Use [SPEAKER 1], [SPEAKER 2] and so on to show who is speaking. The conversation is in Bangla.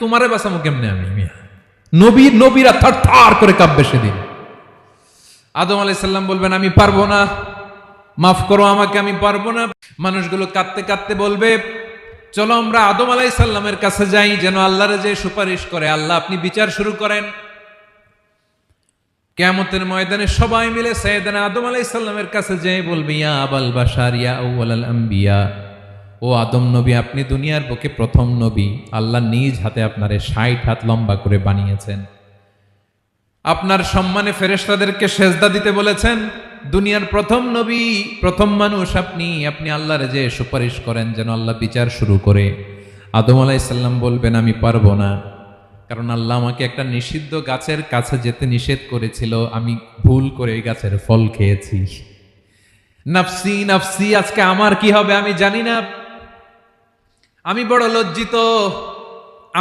[SPEAKER 1] তোমারে বাঁচামো কেমনে আমি? নবীরা থার থার করে কাঁপবে সেদিন। আদম আলাইহিস সালাম বলবেন আমি পারবো না, মাফ করো আমাকে, আমি পারবো না। মানুষগুলো কাঁদতে কাঁদতে বলবে চলো আমরা আদম আলাইহিস সালামের কাছে যাই, যেন আল্লাহরে যে সুপারিশ করে, আল্লাহ আপনি বিচার শুরু করেন। কিয়ামতের ময়দানে সবাই মিলে সাইয়েদনা আদম আলাইহিস সালামের কাছে যেয়ে বলবে ইয়া আবাল বাশার ইয়া আউয়ালাল আম্বিয়া, ও আদম নবী, আপনি দুনিয়ার বুকে প্রথম নবী। আল্লাহ নিজ হাতে আপনারে ৬০ হাত লম্বা করে বানিয়েছেন, আপনার সম্মানে ফেরেশতাদেরকে সেজদা দিতে বলেছেন। দুনিয়ার প্রথম নবী, প্রথম মানুষ আপনি। আপনি আল্লাহরে যে সুপারিশ করেন যেন আল্লাহ বিচার শুরু করে। আদম আলাইহিস সালাম বলবেন আমি পারবো না, কারণ আল্লাহ আমাকে একটা নিষিদ্ধ গাছের কাছে যেতে নিষেধ করেছিল, আমি ভুল করে এই গাছের ফল খেয়েছি। নাফসি নাফসি, আজকে আমার কি হবে আমি জানি না, আমি বড় লজ্জিত।